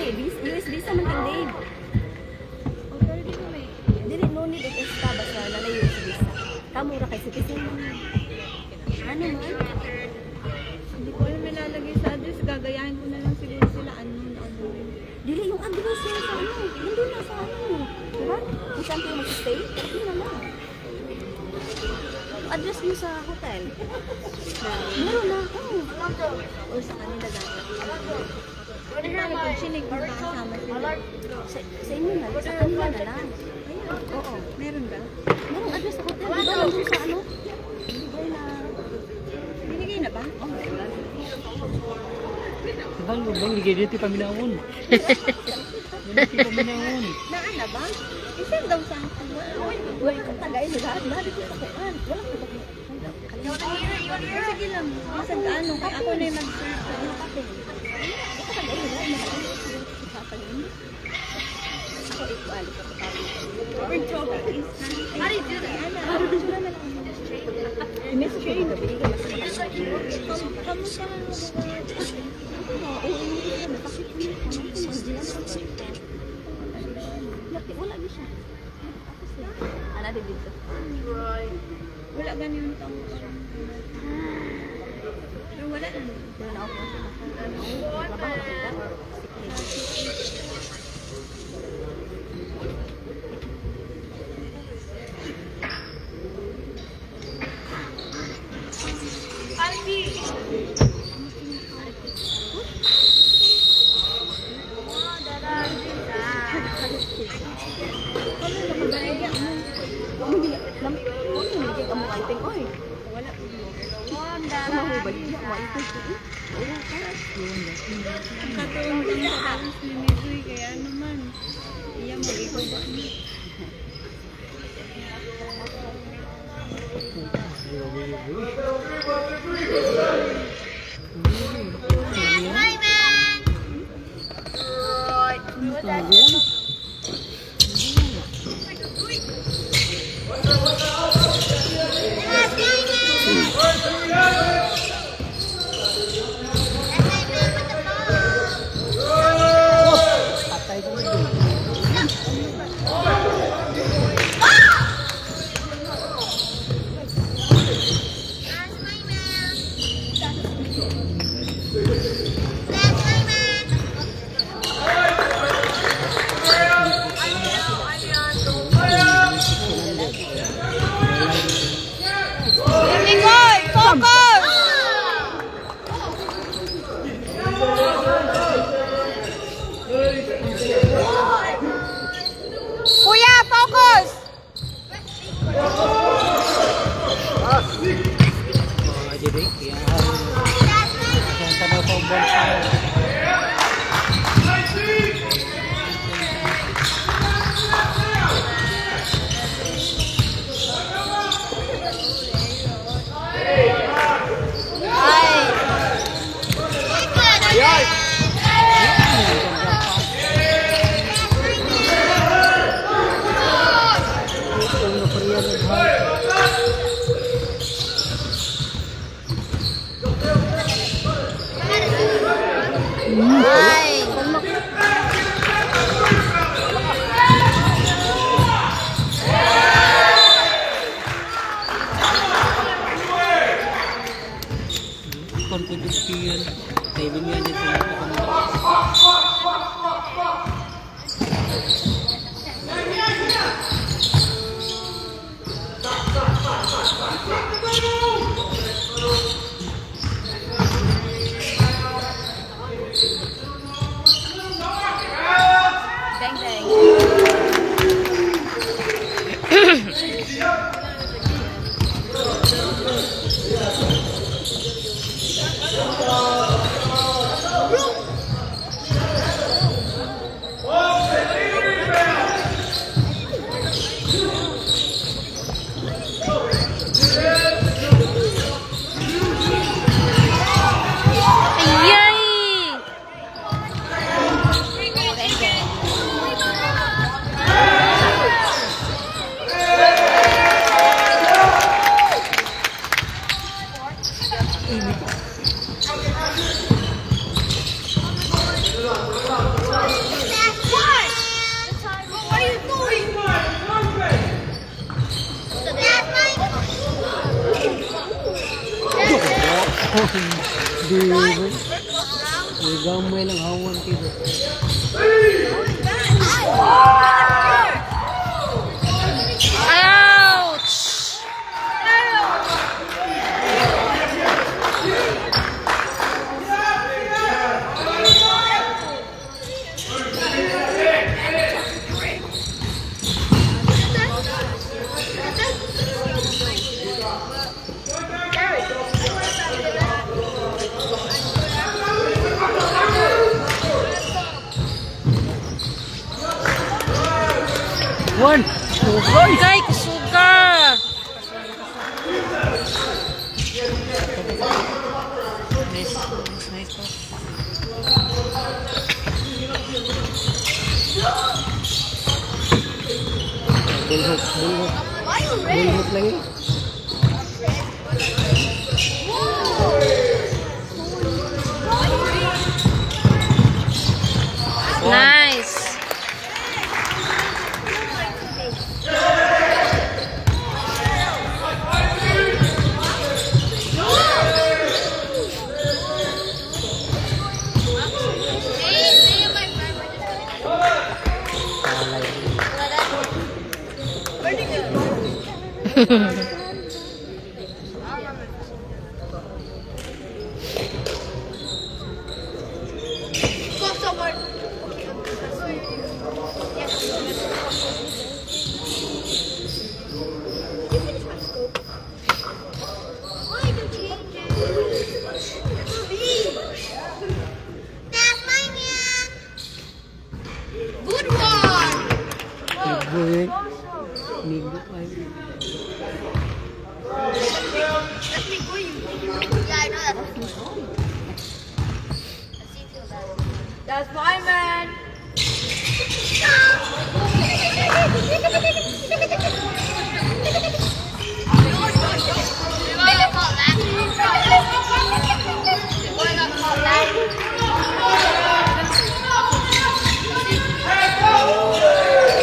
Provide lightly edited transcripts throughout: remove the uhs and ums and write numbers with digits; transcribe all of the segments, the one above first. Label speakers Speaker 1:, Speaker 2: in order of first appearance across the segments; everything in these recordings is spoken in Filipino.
Speaker 1: US visa man kang Dave.
Speaker 2: O, pero di ko may...
Speaker 1: Dili, no need of extra, basta na US visa. Kamura kay citizen. Ano man?
Speaker 2: Hindi ko alam nilalagay sa address. Gagayahin ko na lang siguro sila. Ano.
Speaker 1: Dili, yung address yun sa ano. Nandun na sa ano. Diba? Kung saan kayo mag-stay, yun na lang. Address niyo sa hotel. Meron na.
Speaker 2: O sa kanila dapat. Paano kung sinig mo ba kasama sila?
Speaker 1: Sa inyo na. Sa kanila na lang. Oo.
Speaker 2: Meron ba?
Speaker 1: Merong address sa hotel. Diba? Nandun sa ano. Bigay na.
Speaker 2: Binigay na ba?
Speaker 1: Oh, wala.
Speaker 3: Bang, ligay dito kami naon. Dito kami naon.
Speaker 2: Naan na ba? Isang daw sa akin.
Speaker 1: Wala ka tagay na lahat. Lahat ito sa kuan. Wala ka tagay.
Speaker 2: Sige lang. Isang ano. Kaya ako na yung mag-serve sa iyo.
Speaker 1: Ito tagay na lahat. Ako ikuan.
Speaker 2: Or chocolate is na. Ari, ano?
Speaker 1: Message ko yun.
Speaker 2: Kamusta lang mo
Speaker 1: Wala din siya. Ana din dito.
Speaker 2: wala ganyan tong. Pero wala na.
Speaker 1: Pero na ako. Trabaho ko sila.
Speaker 2: Ang katuon ko na tapos ninidoy kaya naman. Iya mag-ikaw ba?
Speaker 4: Kuya, focus!
Speaker 3: Jadi, ya. Yang tanda tombol. Kontribusian, savingnya di sini.
Speaker 1: Deng deng.
Speaker 3: May gamay lang hawan kita.
Speaker 4: Ouch!
Speaker 3: One, two, three.
Speaker 4: Kay kusuga.
Speaker 3: Nice, nice, nice. Bulhok, bulhok. Bulhok lagi.
Speaker 4: Nice.
Speaker 3: Nigo, nigo ay.
Speaker 1: That's my man.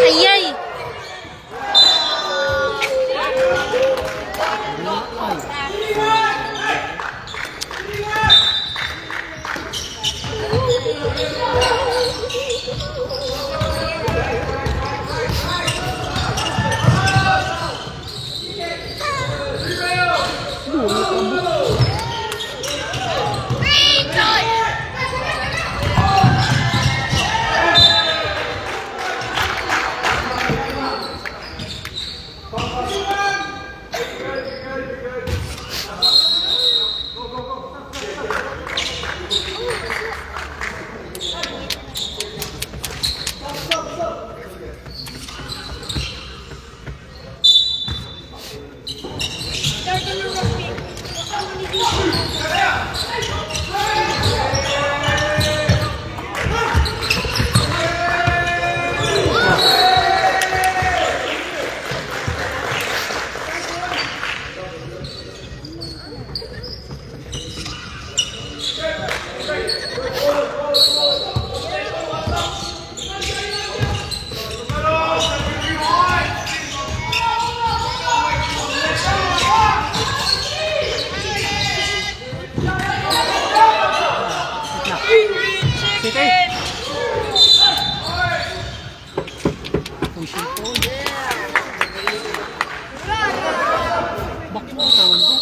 Speaker 4: Ayay.
Speaker 3: Sige. Pushing po. Bakit mo tawag to?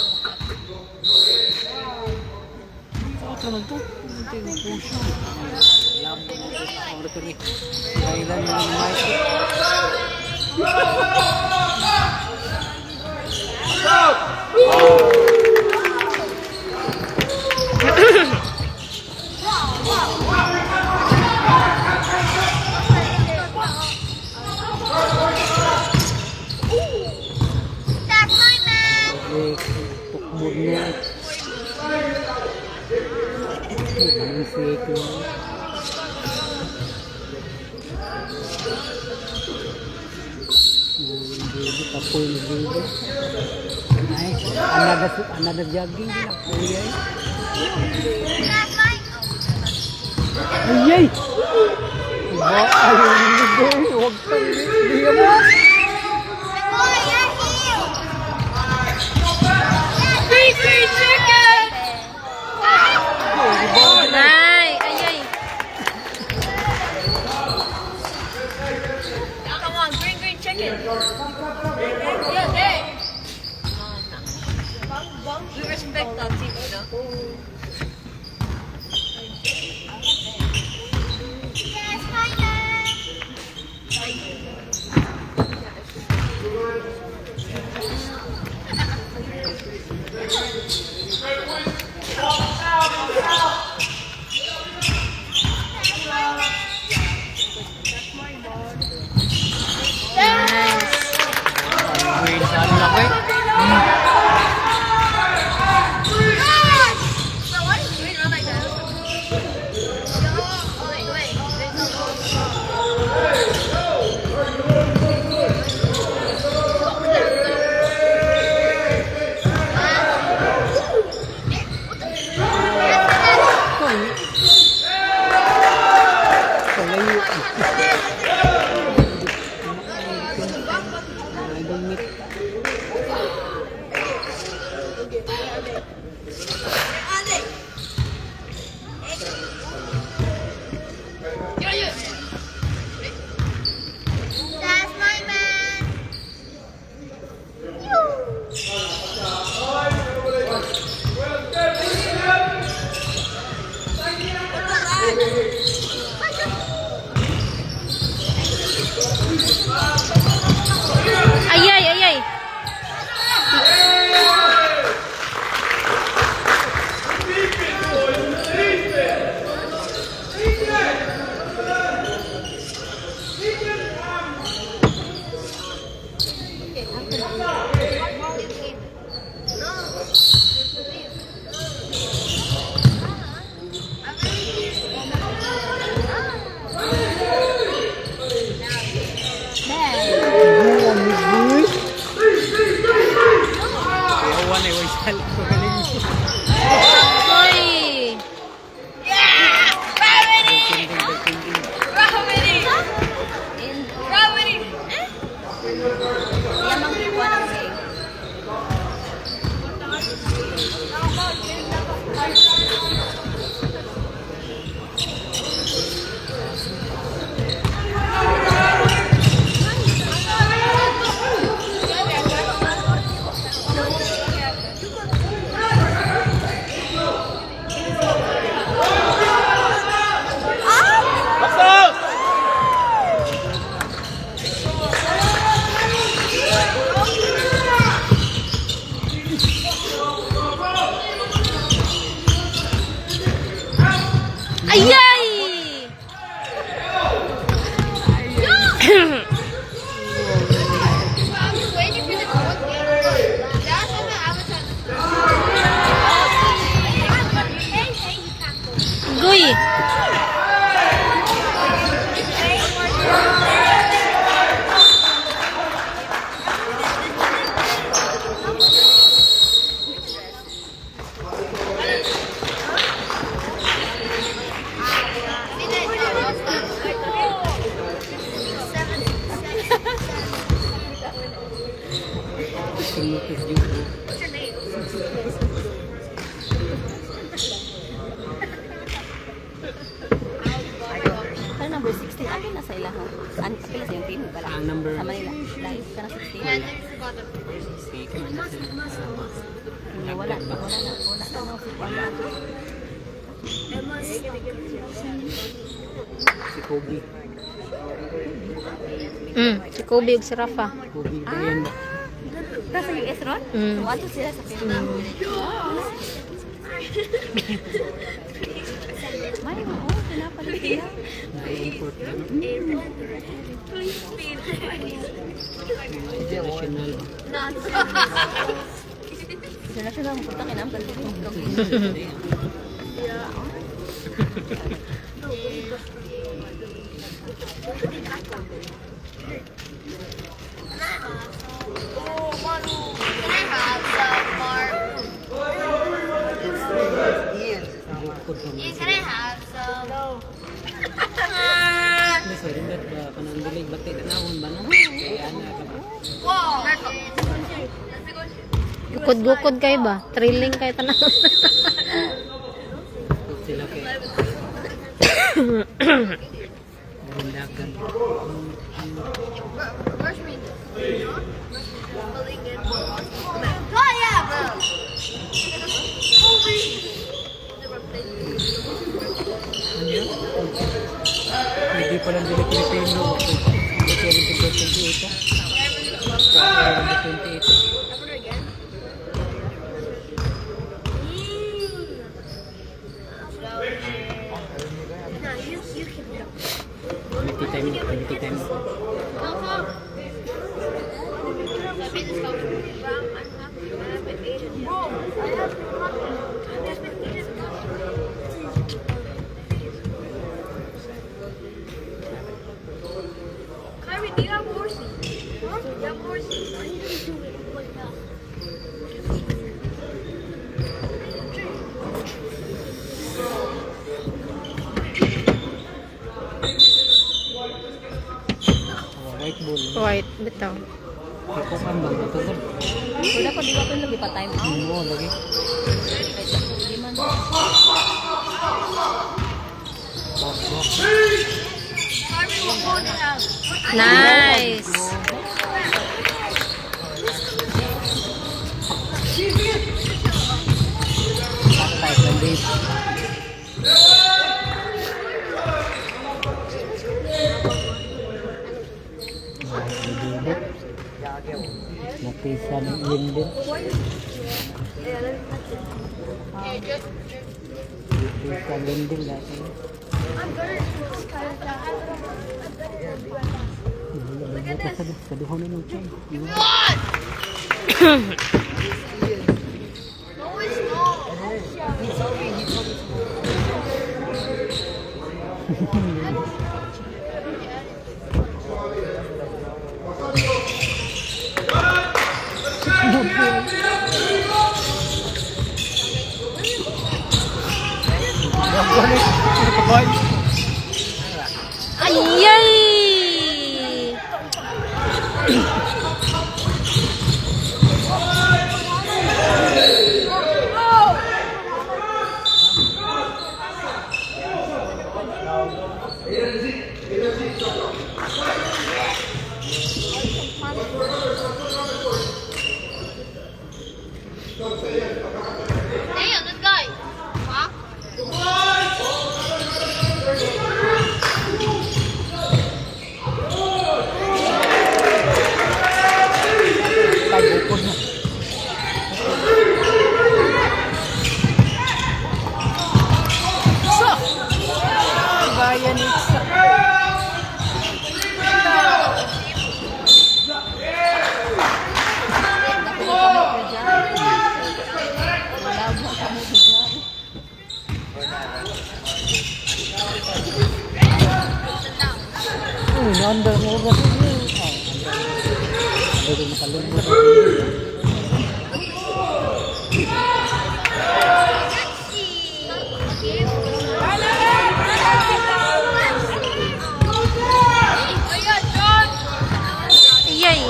Speaker 3: Bakit naman to? Hindi mo pushing. Labo. Ang referee. Kailan mo ng mic. Tukbog niya. Ang siko. Hindi kapoy na dito. Ay, another jogging na kuya. Ayay! Ba, ayun dito. Huwag kang hindi mo.
Speaker 4: Ay, Ayay, ayay.
Speaker 3: Iyawan eh, wais halik ko galing.
Speaker 4: Uy.
Speaker 1: Yamang kuha ng sing.
Speaker 4: Ayay. Guy.
Speaker 3: Sumutis dito.
Speaker 1: Ano number 16? Ano na sa ilaha? Saan? Pila sa yung team? Wala.
Speaker 3: Ah, number-
Speaker 1: Sa Manila. Live ka na 16?
Speaker 3: Sige man na sila.
Speaker 1: Wala. Wala na. Wala na. Wala na.
Speaker 3: Si Kobe.
Speaker 4: Si Kobe ug si Rafa.
Speaker 3: Kobe Bryant.
Speaker 1: Nasa US ron?
Speaker 4: Mm.
Speaker 1: So, ato sila sa Philippines. May mo, pinapalit sila.
Speaker 3: Na-import lang. International.
Speaker 1: Sila sila mo punta kinampan.
Speaker 3: Bukod pa man
Speaker 5: Can
Speaker 3: sila.
Speaker 5: I have some? No.
Speaker 3: Hindi, sorry, ba't ba panandilig? Ba't tinanawon ba no? Kaya na ka ba?
Speaker 5: Whoa.
Speaker 4: Gukod-gukod kayo ba? Thrilling kayo tanaw.
Speaker 3: Bukod sila kay Marindagan.
Speaker 5: Where's me? Oh yeah, bro.
Speaker 3: Ano yun? Hindi pa lang dili Pilipino. Hindi kaya rin ito 28. Kaya rin 28. Quality time, quality time.
Speaker 5: Kyrie, do you have horses? Huh? Do you have horses? Why do you do it like that?
Speaker 3: White ball.
Speaker 4: White, bitaw.
Speaker 3: Ikukan bang ito sir?
Speaker 1: Wala pa, di ba ko lagi pa time out?
Speaker 3: Oo, lagi.
Speaker 1: Di man.
Speaker 5: Kyrie, what ball do you have?
Speaker 4: Nice.
Speaker 3: Top 5 lang din. Pisa ng Linden.
Speaker 5: Yeah, let me touch it.
Speaker 3: Pisa Linden dati.
Speaker 5: I'm very kind of
Speaker 3: Look at this. Kaduhan na nung chay.
Speaker 5: No, it's not.
Speaker 4: Ayay!
Speaker 5: Damn, this guy. Huh?
Speaker 3: Bukod na. Bayan isa. Nanda mo ba? Hindi makalungkot.
Speaker 4: Ayay!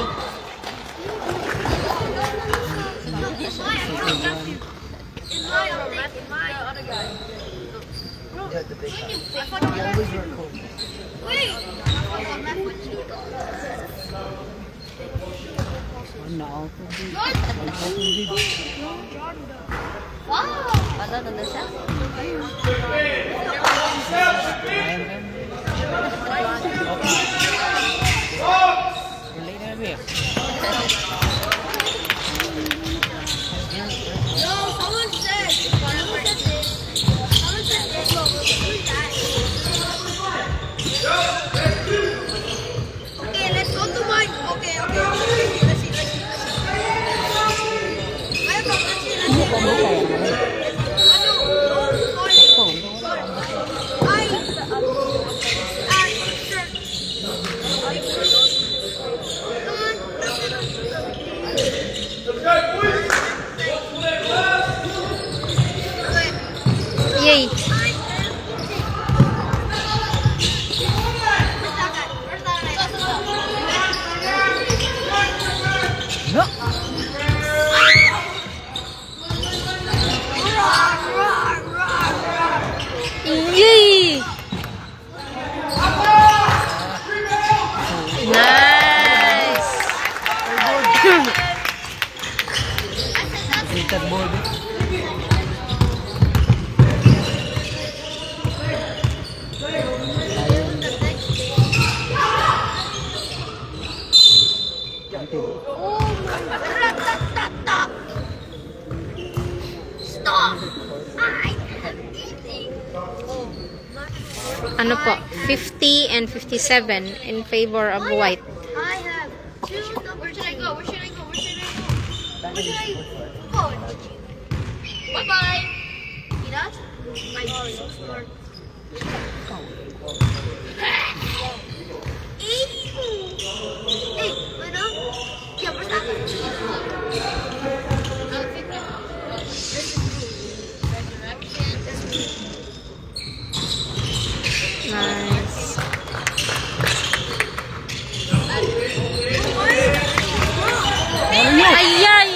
Speaker 3: Ano ako din.
Speaker 5: Patatan na siya.
Speaker 3: Relay na ba?
Speaker 5: No, someone said this. Someone said this. Who's that? Okay, let's go to mine. Okay. Let's see. I don't know. Let's see.
Speaker 4: Yay! Yay! Nice!
Speaker 3: Litag board.
Speaker 5: Stop! I am eating.
Speaker 4: Ano po? 50 and 57 in favor of white.
Speaker 5: I have two. Where should I go? Where should I go? Bye bye. Peanut? I'm so smart. Hey, ano? Yeah, where's that?
Speaker 4: Nice. Ayay!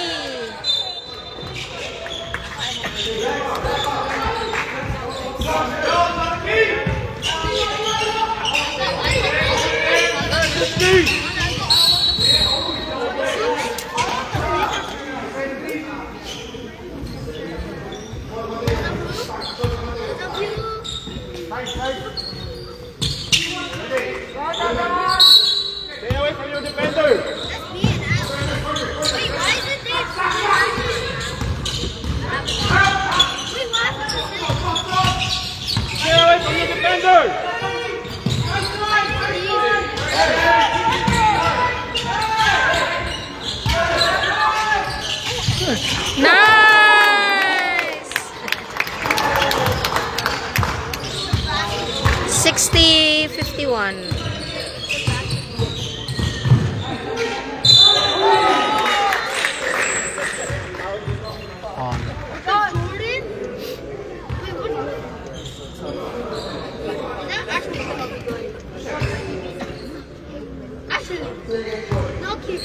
Speaker 6: Stay away from your defender.
Speaker 5: That's me and Alex. Wait,
Speaker 4: Nice! 60-51.
Speaker 3: On.
Speaker 5: God, Jordan? Wait, what? That actually gonna be good. Actually, no keep.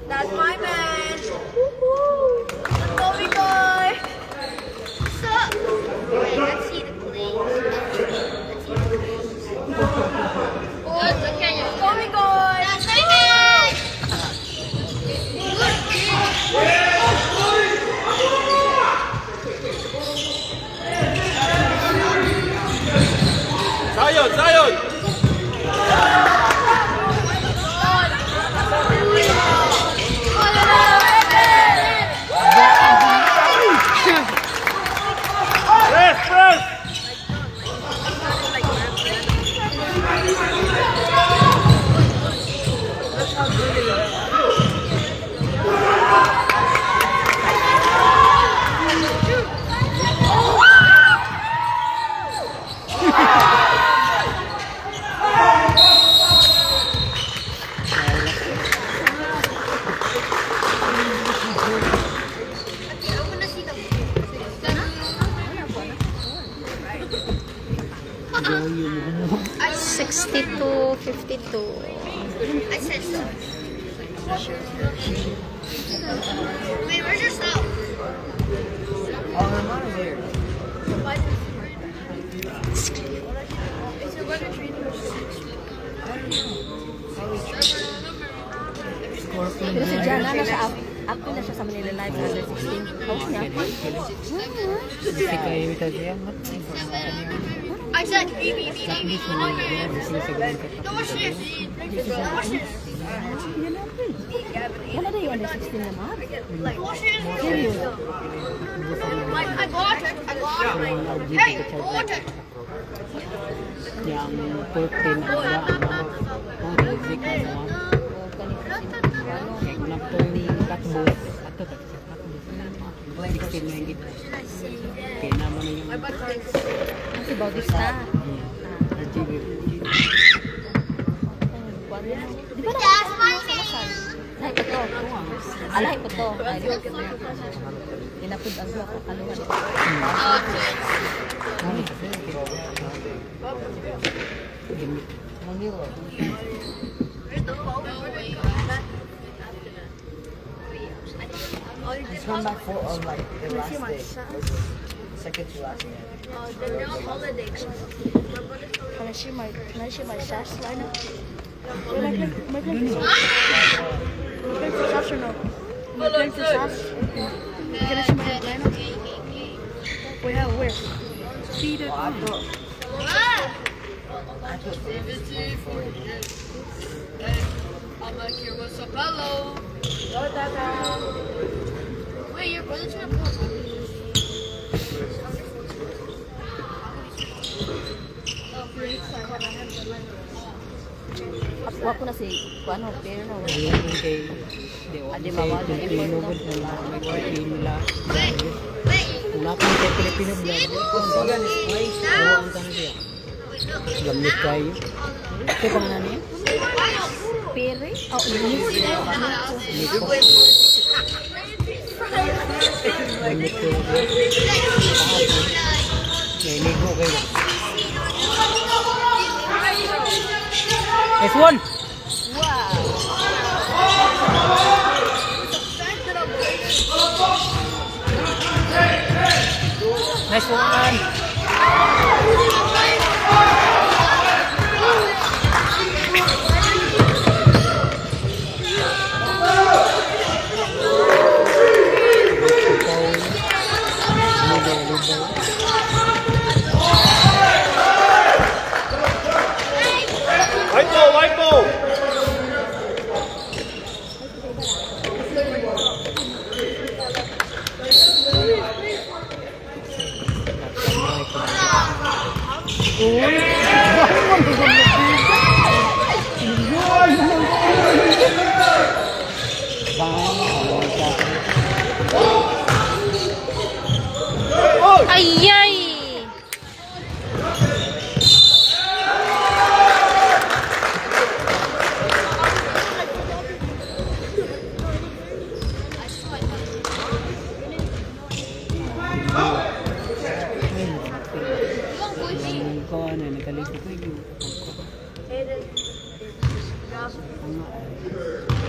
Speaker 5: That's my man. Woohoo! Let's go, big boy. What's up? Wait, let's see the plays. Let's see the plays. Oh, okay. Let's go, big boy. That's my man. Good kid.
Speaker 6: Zion, Zion! Press, press!
Speaker 5: I wanna see the.
Speaker 4: 62-52.
Speaker 5: I said so. Wait, where's your stuff? Is your brother training?
Speaker 1: Pero si Jana, active na siya sa Manila Live under 16. Host niya.
Speaker 3: Si kayo ito siya.
Speaker 5: I said beep. Don't watch this. Don't watch this.
Speaker 1: Wala na yung under 16 na map.
Speaker 5: Don't watch this. Like, I got it. Hey, got it.
Speaker 3: Yang 14 na ang music na sa Napoli Katbos ato ka 16 na higit kaya naman yung
Speaker 1: Si Bautista.
Speaker 3: RGB
Speaker 1: Di ba
Speaker 5: That's my man.
Speaker 1: Lahi po to. Alahi po to. Inapod ang duwa ka kaluhan.
Speaker 3: ano kasi gimmick
Speaker 7: It's come back for like the last day. Second to last day.
Speaker 5: They're on holiday.
Speaker 1: Can I share my sash lineup? Am I playing for sash or no? Am I playing for sash? Can I share my lineup? Wait, how? Where? Feed it.
Speaker 5: I'm like, here, what's up, hello? Wait, your brother's gonna pull.
Speaker 1: Ako ko na si Kuano, pero no.
Speaker 3: ayun yung kay
Speaker 1: Adi mawala yung
Speaker 3: Pilipino
Speaker 1: effort,
Speaker 3: good na may quarantine nila
Speaker 5: Wait,
Speaker 3: wala pa yung Pilipino vlog ang tanong siya gamit kayo ito pang ano yan
Speaker 1: Pere? Oh,
Speaker 3: gamit ko nainigo kayo S1 nice one
Speaker 6: White ball!
Speaker 4: Ay, ay!
Speaker 3: Ko ano, nagkalito ko yung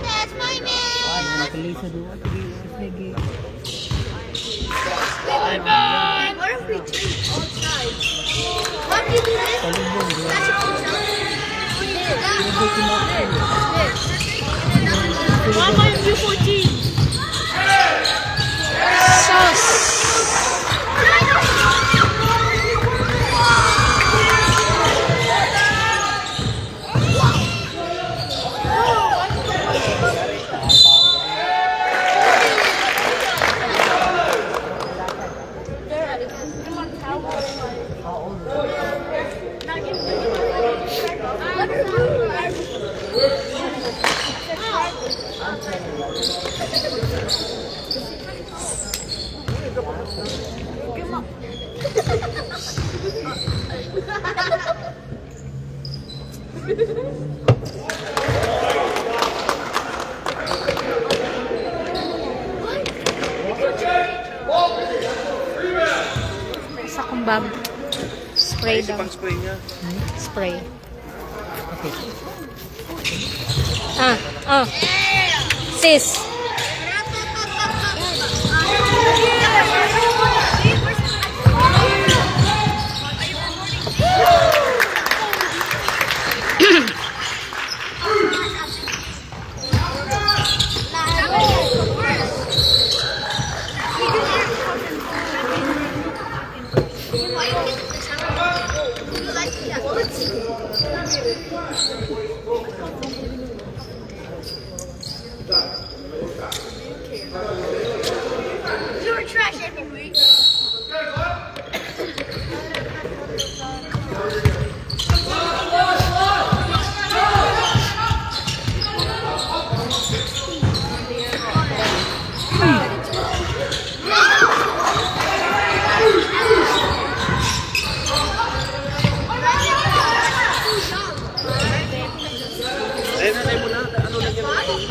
Speaker 5: That's my man.
Speaker 3: nagkalito doon. Sige.
Speaker 5: What if we change all sides? What if you do this? That's your own side.
Speaker 1: Why am I in U14?
Speaker 4: Isa kong bag. Spray daw.
Speaker 6: Spray niya.
Speaker 4: Spray. Ah, oh. Sis.
Speaker 5: You were trash every week.
Speaker 6: Ayun na mo na. Ano na yan?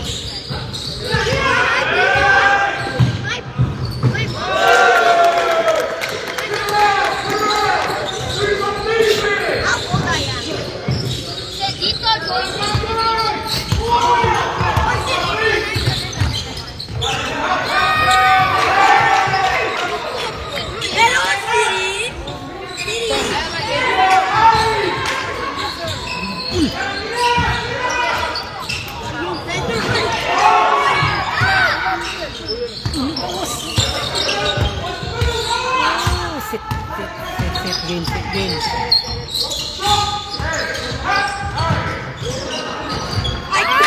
Speaker 3: Sit game.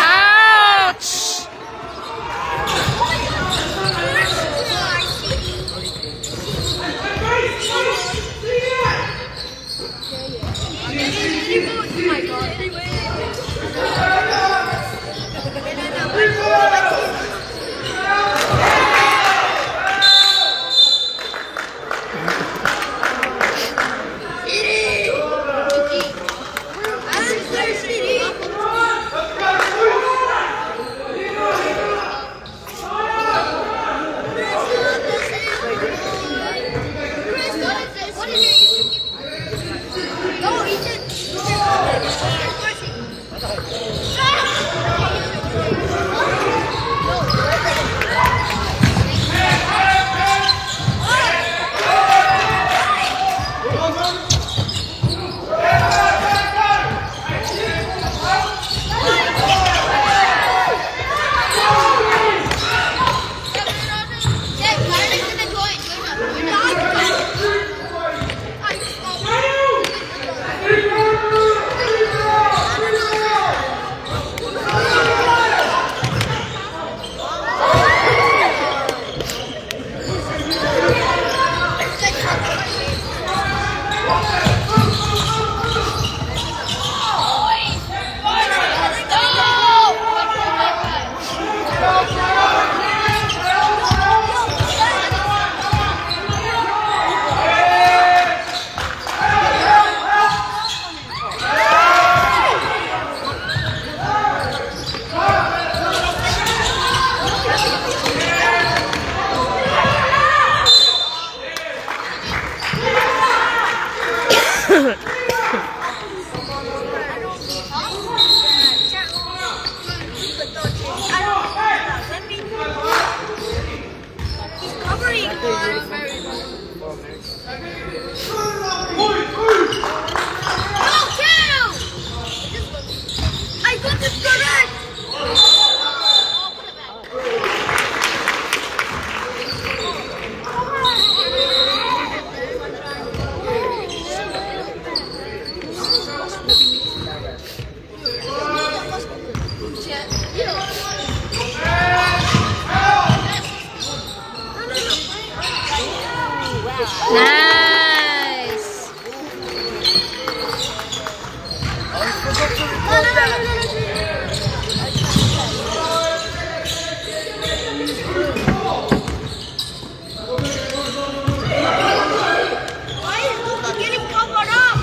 Speaker 4: Ouch!
Speaker 5: What is it? No, he said. Covering on. Go, two! I got this correct! Oh, put it back.
Speaker 4: Nice.
Speaker 5: Why is Luka getting covered up?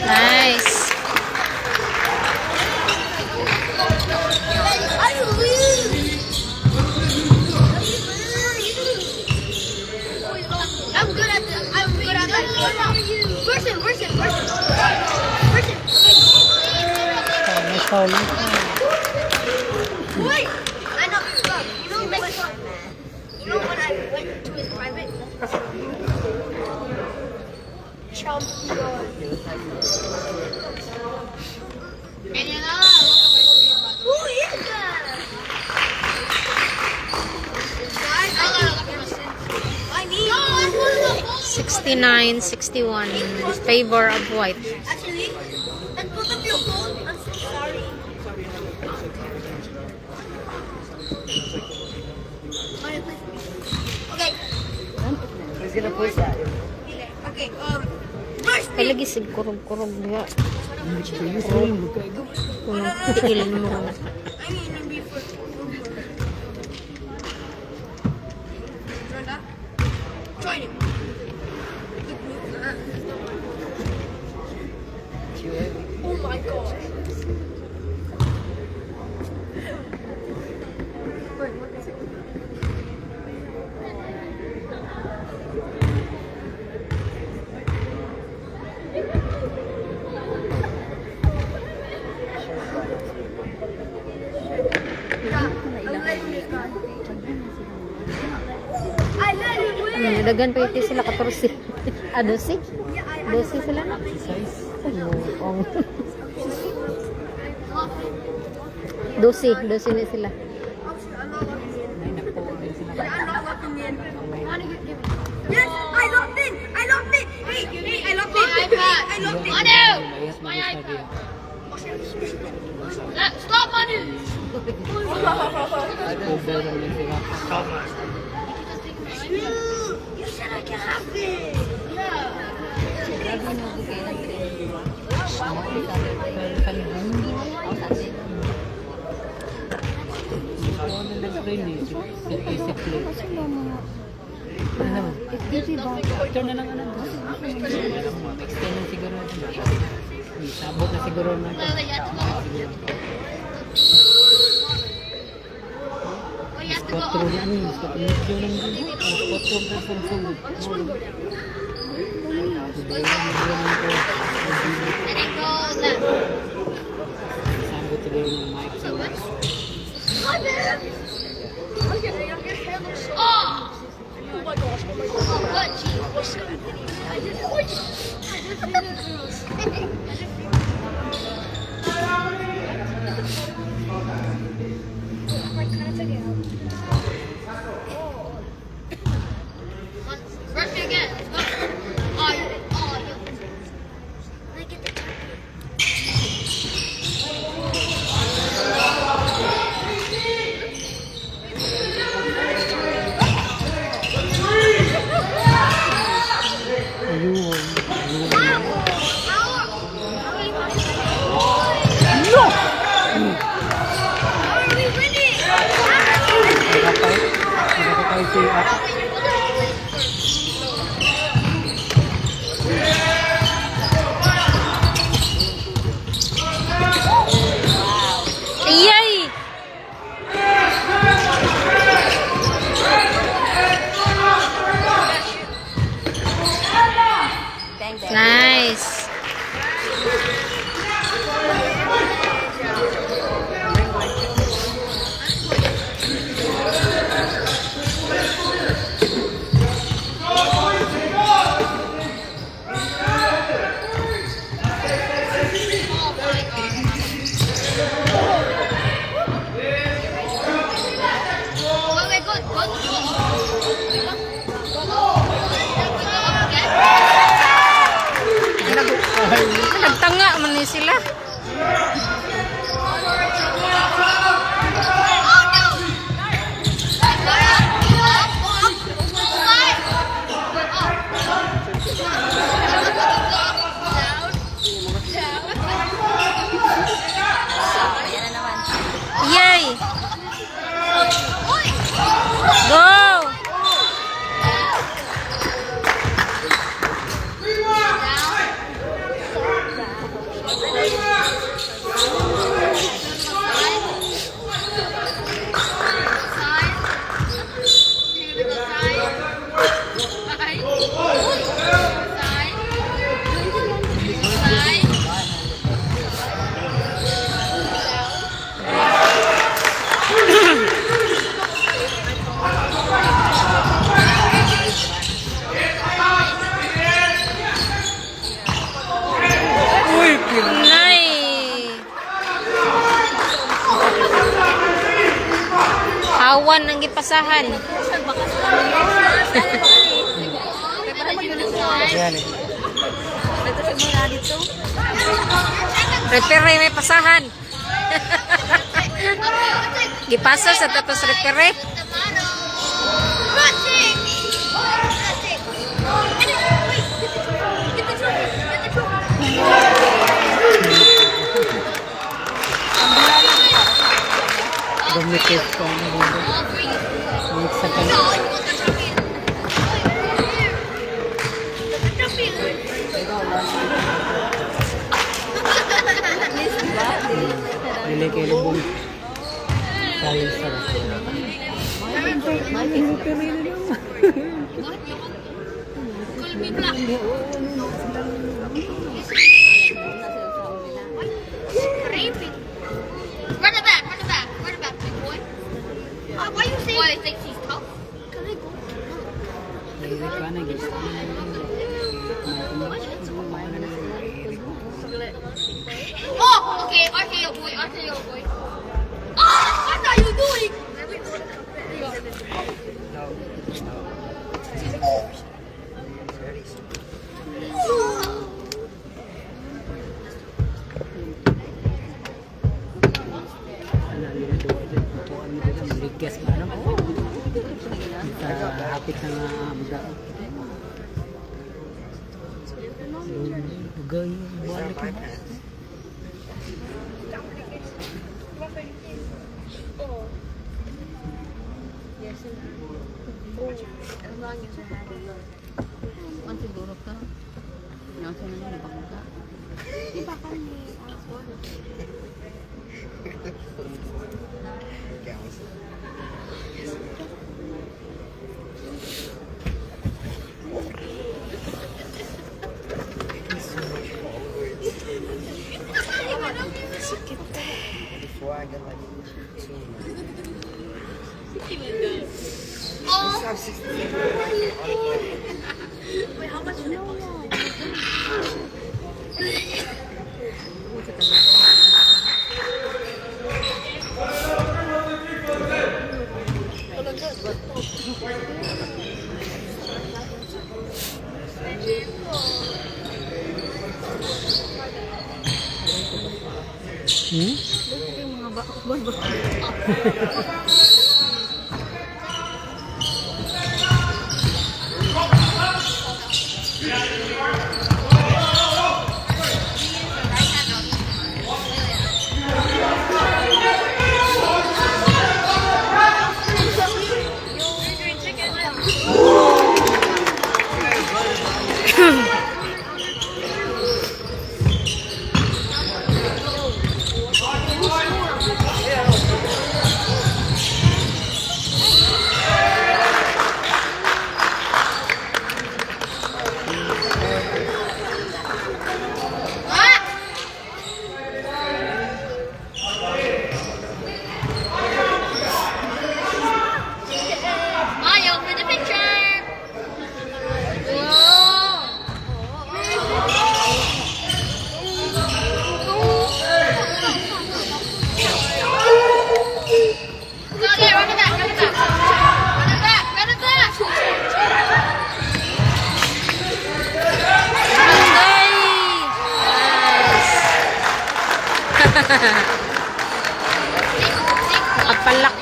Speaker 4: Nice.
Speaker 5: I lose. I'm good at this. I'm good at that. Person. Wait. I know. Look, you know when I went to his private? Who is that? I need
Speaker 4: 69-61 in favor of white.
Speaker 5: Actually, and both of your goals. I'm so sorry. Okay.
Speaker 7: Who's gonna push that?
Speaker 5: Okay. First
Speaker 4: Ay, lagi sig kurog-kurog niya.
Speaker 3: Kayo sa rin, magkaigo.
Speaker 4: Kung tiil mo.
Speaker 5: I mean, before. Join him. Oh my god. Wait, what is it? I let him win.
Speaker 4: Dagan pa iti sila 14. Ah, 12? 12 sila na. Buong. 12 na sila.
Speaker 5: Yes, I locked in. Hey, I locked in. I locked in.
Speaker 3: Mayat na gusto diya.
Speaker 5: Stop, Manu.
Speaker 3: Over na sila.
Speaker 5: You said I can have it.
Speaker 3: Ano na nag-train eh. Isip play. Ano naman? After na lang ano. Extend na siguro. Sabot na siguro na. Squat through na ano. Squat medyo lang din. Squat through na sa sugod. Sabot siguro ng mic.
Speaker 5: Oh! Oh my gosh, What? I just did Rush me again. Oh, you. Let me get the
Speaker 3: Ayun.
Speaker 4: ni sila. Yay! Go! Nay! Hawan ang gipasahan.
Speaker 7: Yan eh.
Speaker 4: Repere may pasahan. Gipasa sa tapos repere.
Speaker 3: Gumikit ko ang mundo. Balik sa kanya. Dili kay lubong. Dahil sa
Speaker 5: Run it back, big boy. Why you say? Why they think he's tough? Cause they go. Oh, okay, RKO boy. Oh, I thought you were doing.
Speaker 3: Ligas ba ano? Hapit na nga magdao. Bugay, balik na.
Speaker 2: Siguro ka. Nasa na nila baka.
Speaker 7: Before I get like 2
Speaker 5: Oh,
Speaker 7: Stop 16.
Speaker 5: wait, how much is it?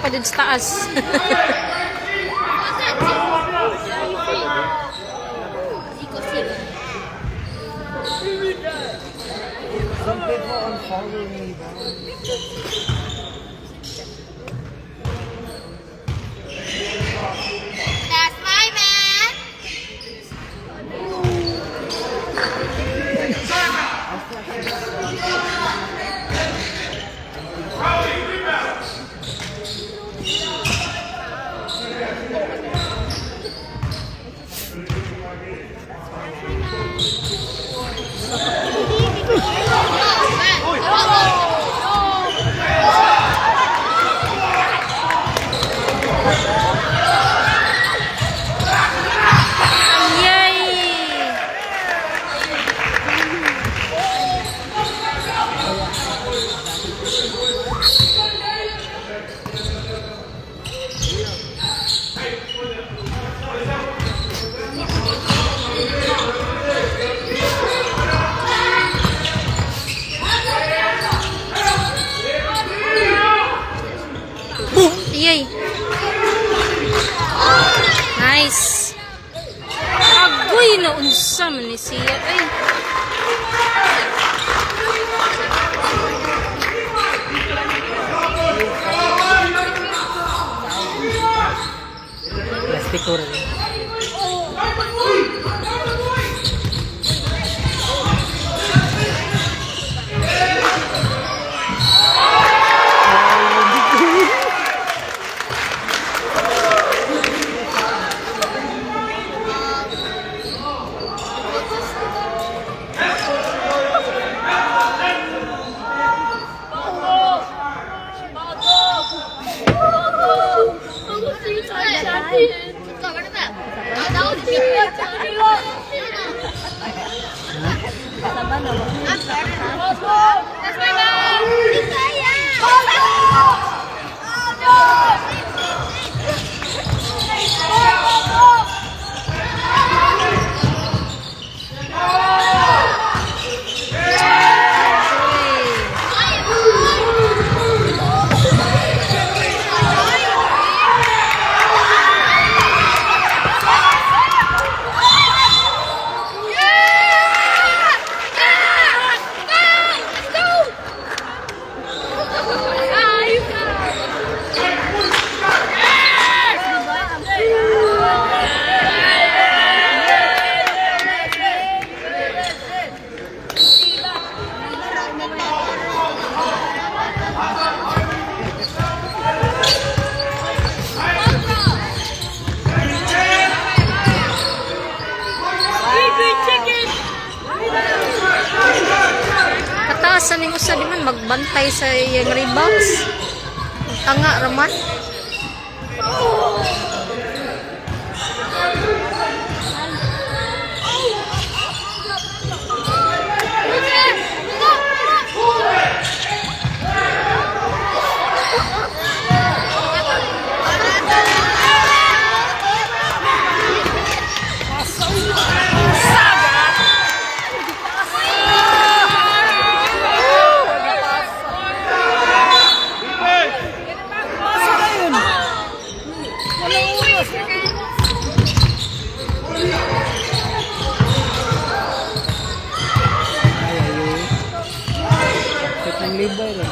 Speaker 4: pa dun sa taas.
Speaker 7: Some people unfollow me, bro.
Speaker 5: That's my man.
Speaker 4: Yay! Yay! Nice! Agoy na unsa man ni siya. Ay!
Speaker 3: Plastic ko rin.
Speaker 5: That's my man.
Speaker 4: Kataasan ning usa di man magbantay sa iyang rebounds. Tanga raman.
Speaker 3: Sakit ng libay rin.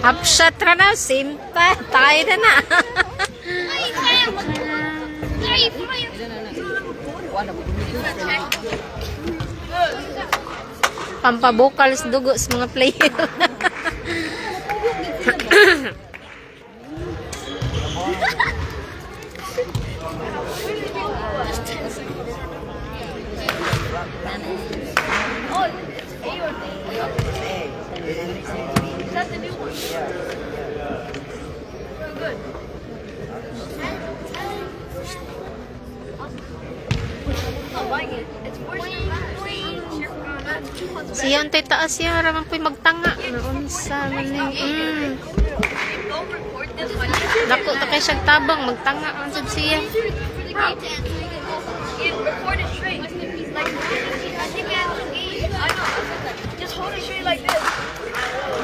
Speaker 4: Upshot ra na, simpa. Tayo na na. Pampabukal sa dugo sa mga player. Siya ang taas siya, ramang po'y magtanga. Naunsa man ni. Dako to kay siyang tabang, magtanga ang sab siya.
Speaker 5: Record it straight. Like, I think I know. Just hold it straight like this.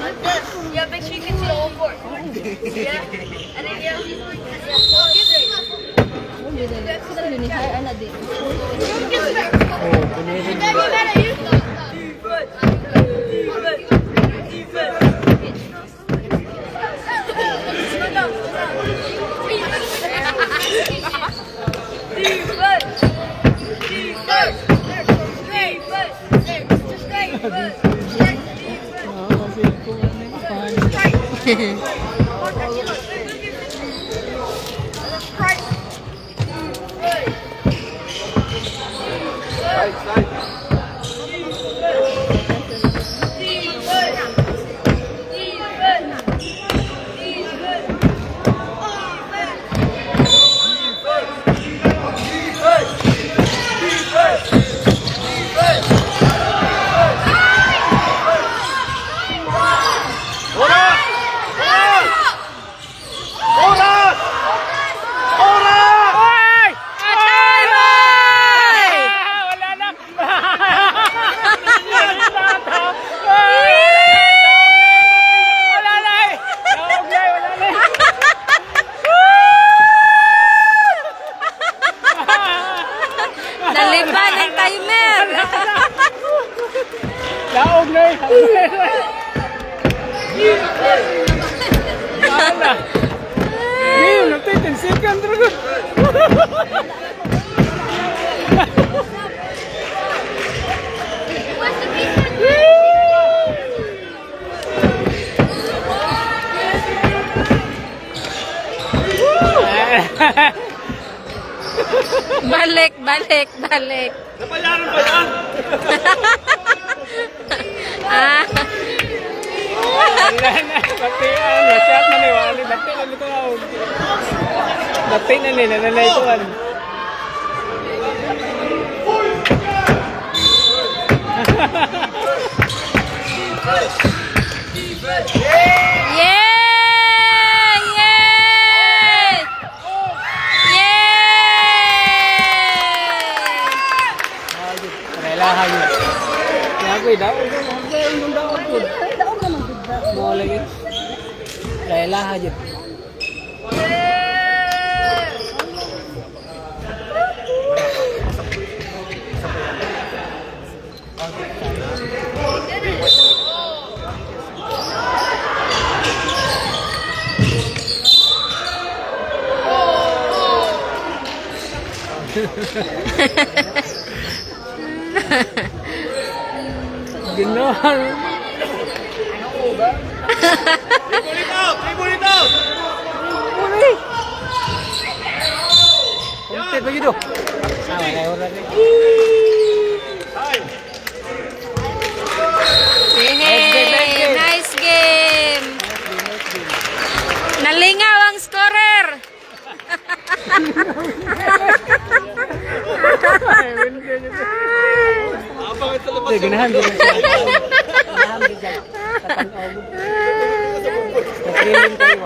Speaker 5: Like this. Yeah, make sure you can see the whole court. Yeah? And then, yeah. Hold it straight.
Speaker 4: Naliban ang timer.
Speaker 3: Daog na eh. Ngayon, nagtay 10 seconds rin.
Speaker 4: Balik, balik, balik.
Speaker 6: Napayaran ba yan?
Speaker 4: Ah.
Speaker 3: Pati ano, siya na ni Wali. Dati na nito ako. Dati na nila, nanaytuan.
Speaker 4: Yay! Yay! Yay!
Speaker 3: Relahan yun. Kaya ko'y daog na. Ang daog ko. Mga lagi. Relahan yun. Gano'n.
Speaker 6: Tribunit out!
Speaker 3: Kumtit begitu. Ah, wala oras eh.
Speaker 4: Hey, nice game. Nalingaw ang scorer.
Speaker 6: Abang ito labas.
Speaker 3: Sige, ganahan din siya. Ganahan din siya. Tatang-og. Natriling kayo.